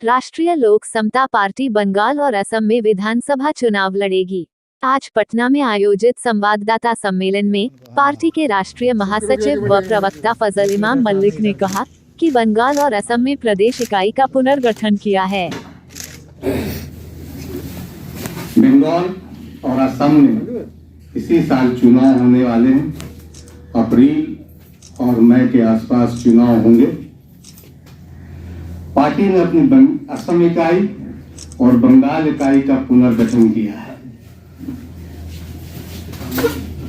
राष्ट्रीय लोक समता पार्टी बंगाल और असम में विधानसभा चुनाव लड़ेगी। आज पटना में आयोजित संवाददाता सम्मेलन में पार्टी के राष्ट्रीय महासचिव व प्रवक्ता फजल इमाम मल्लिक ने कहा कि बंगाल और असम में प्रदेश इकाई का पुनर्गठन किया है। बंगाल और असम में इसी साल चुनाव होने वाले हैं। अप्रैल और मई के आसपास चुनाव होंगे। पार्टी ने अपनी असम इकाई और बंगाल इकाई का पुनर्गठन किया है।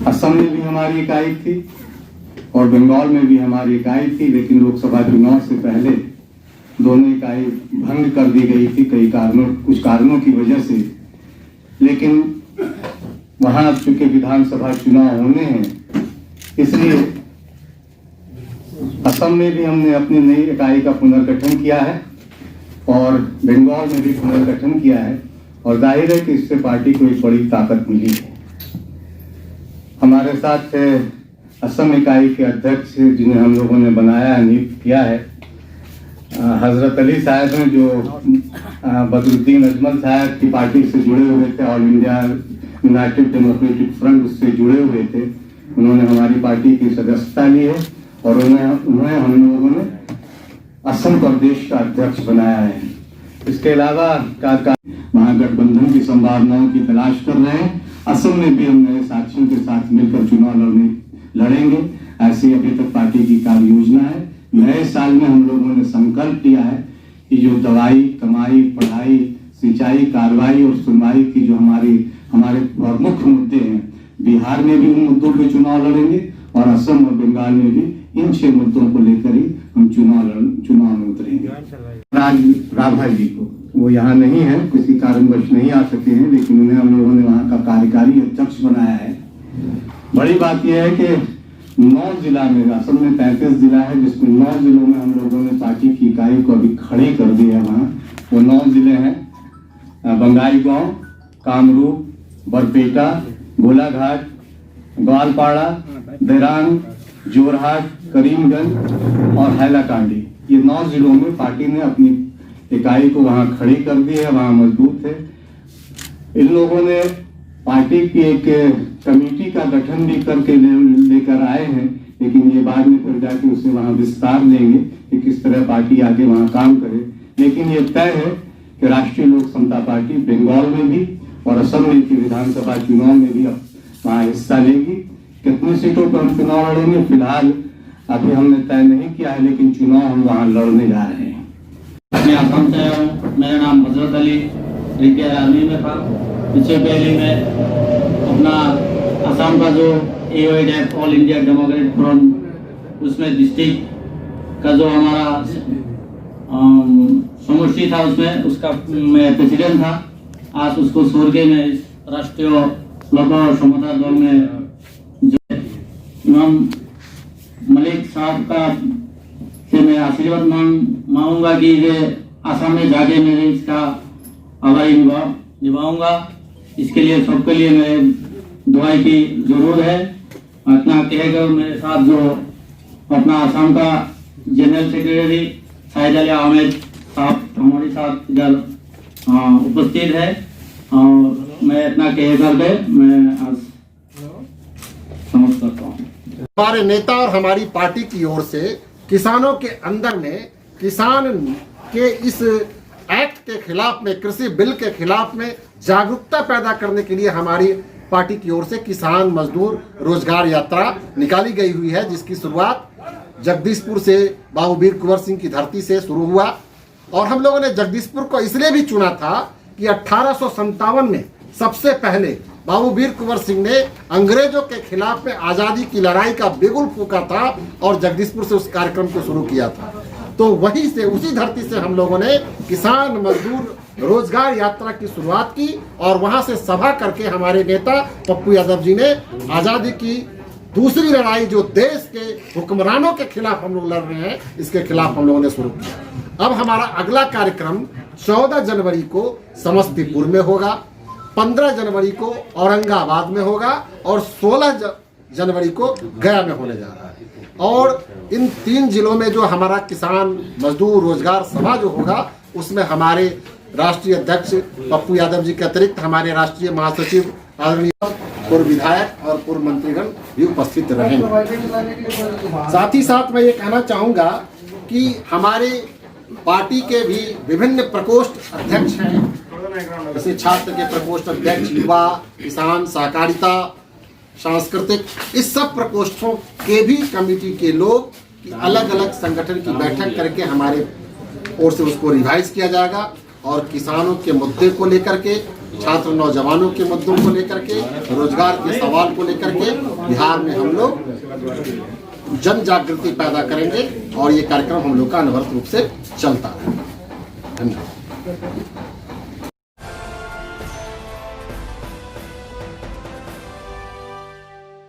असम में भी हमारी इकाई थी और बंगाल में भी हमारी इकाई थी, लेकिन लोकसभा चुनाव से पहले दोनों इकाई भंग कर दी गई थी कुछ कारणों की वजह से। लेकिन वहां चूंकि विधानसभा चुनाव होने हैं, इसलिए असम में भी हमने अपनी नई इकाई का पुनर्गठन किया है और बंगाल में भी पुनर्गठन किया है। और जाहिर है कि इससे पार्टी को एक बड़ी ताकत मिली है। हमारे साथ असम इकाई के अध्यक्ष जिन्हें हम लोगों ने बनाया, नियुक्त किया है, हजरत अली साहब हैं, जो बदरुद्दीन अजमल साहब की पार्टी से जुड़े हुए थे, all India United democratic front उससे जुड़े हुए थे। उन्होंने हमारी पार्टी की सदस्यता ली है और उन्हें हम लोगों ने असम प्रदेश का अध्यक्ष बनाया है। इसके अलावा महागठबंधन की संभावनाओं की तलाश कर रहे हैं। असम में भी हम नए साथियों के साथ मिलकर चुनाव लड़ेंगे। ऐसी अभी तक पार्टी की कार्य योजना है। नए साल में हम लोगों ने संकल्प लिया है कि जो दवाई, कमाई, पढ़ाई, सिंचाई, कार्रवाई और सुनवाई की जो हमारे प्रमुख मुद्दे हैं, बिहार में भी उन मुद्दों पे चुनाव लड़ेंगे और असम और बंगाल में भी इन 6 मुद्दों को लेकर ही हम चुनाव में उतरेंगे। राभा जी को, वो यहाँ नहीं है, किसी कारणवश नहीं आ सके हैं, लेकिन उन्हें हम लोगों ने वहाँ का कार्यकारी अध्यक्ष बनाया है। बड़ी बात यह है कि 9 जिला में, असम में 33 जिला है, जिसमें 9 जिलों में हम लोगों ने पार्टी की इकाई को अभी खड़े कर दिया है। वहाँ वो 9 जिले हैं: बंगाईगांव, कामरूप, बरपेटा, गोलाघाट, ग्वालपाड़ा, दिरांग, जोरहाट, करीमगंज और हैलाकांडी। ये 9 जिलों में पार्टी ने अपनी इकाई को वहां खड़ी कर दी है, वहां मजबूत है। इन लोगों ने पार्टी की एक कमेटी का गठन भी करके लेकर आए हैं, लेकिन ये बाद में फिर जाके उसे वहां विस्तार देंगे कि किस तरह पार्टी आगे वहां काम करे। लेकिन ये तय है कि राष्ट्रीय लोक समता पार्टी बंगाल में भी और असम में की विधानसभा चुनाव में भी वहां हिस्सा लेगी। कितनी सीटों पर हम चुनाव लड़ेंगे फिलहाल अभी हमने तय नहीं किया है, लेकिन चुनाव हम वहां लड़ने जा रहे हैं। मैं असम से आया हूँ। मेरा नाम हजरत अली रिटायर आर्मी में था। इससे पहले मैं अपना असम का जो AOIDF all India democratic front, उसमें डिस्ट्रिक्ट का जो हमारा समष्टि था, उसमें उसका मैं प्रेसिडेंट था। आज उसको छोड़ के मैं राष्ट्रीय लोक समता दल में जो इमाम मलिक साहब का से मैं आशीर्वाद मांगूंगा कि ये असम में जाके मैं इसका आभारी निभाऊंगा। इसके लिए सबके लिए मेरे दुआ की जरूरत है। इतना कहेगा मेरे साथ जो अपना असम का जनरल सेक्रेटरी शाहिद अली अहमद साहब हमारे साथ इधर उपस्थित है, और मैं इतना कह करके मैं आज समाप्त करता हूँ। हमारे नेता और हमारी पार्टी की ओर से किसानों के अंदर में किसान के इस एक्ट के खिलाफ में, कृषि बिल के खिलाफ में जागरूकता पैदा करने के लिए हमारी पार्टी की ओर से किसान मजदूर रोजगार यात्रा निकाली गई हुई है, जिसकी शुरुआत जगदीशपुर से बाबू वीर कुंवर सिंह की धरती से शुरू हुआ। और हम लोगों ने जगदीशपुर को इसलिए भी चुना था कि 1857 में सबसे पहले बाबू वीर कुंवर सिंह ने अंग्रेजों के खिलाफ में आजादी की लड़ाई का बिगुल फूका था और जगदीशपुर से उस कार्यक्रम को शुरू किया था। तो वहीं से, उसी धरती से हम लोगों ने किसान मजदूर रोजगार यात्रा की शुरुआत की और वहां से सभा करके हमारे नेता पप्पू यादव जी ने आजादी की दूसरी लड़ाई, जो देश के हुक्मरानों के खिलाफ हम लोग लड़ रहे हैं, इसके खिलाफ हम लोगों ने शुरू किया। अब हमारा अगला कार्यक्रम 14 जनवरी को समस्तीपुर में होगा, 15 जनवरी को औरंगाबाद में होगा और 16 जनवरी को गया में होने जा रहा है। और इन 3 जिलों में जो हमारा किसान मजदूर रोजगार सभा जो होगा, उसमें हमारे राष्ट्रीय अध्यक्ष पप्पू यादव जी के अतिरिक्त हमारे राष्ट्रीय महासचिव आदरणीय पूर्व विधायक और पूर्व मंत्रीगण भी उपस्थित रहेंगे। साथ ही साथ मैं ये कहना चाहूँगा कि हमारे पार्टी के भी विभिन्न प्रकोष्ठ अध्यक्ष हैं, जैसे छात्र के प्रकोष्ठ अध्यक्ष, युवा, किसान, सहकारिता, सांस्कृतिक, इस सब प्रकोष्ठों के भी कमेटी के लोग अलग अलग संगठन की बैठक करके हमारे ओर से उसको रिवाइज किया जाएगा और किसानों के मुद्दे को लेकर के, छात्र नौजवानों के मुद्दों को लेकर के, रोजगार के सवाल को लेकर के बिहार में हम लोग जन जागृति पैदा करेंगे और ये कार्यक्रम हम लोग का अनवरत रूप से चलता है। धन्यवाद।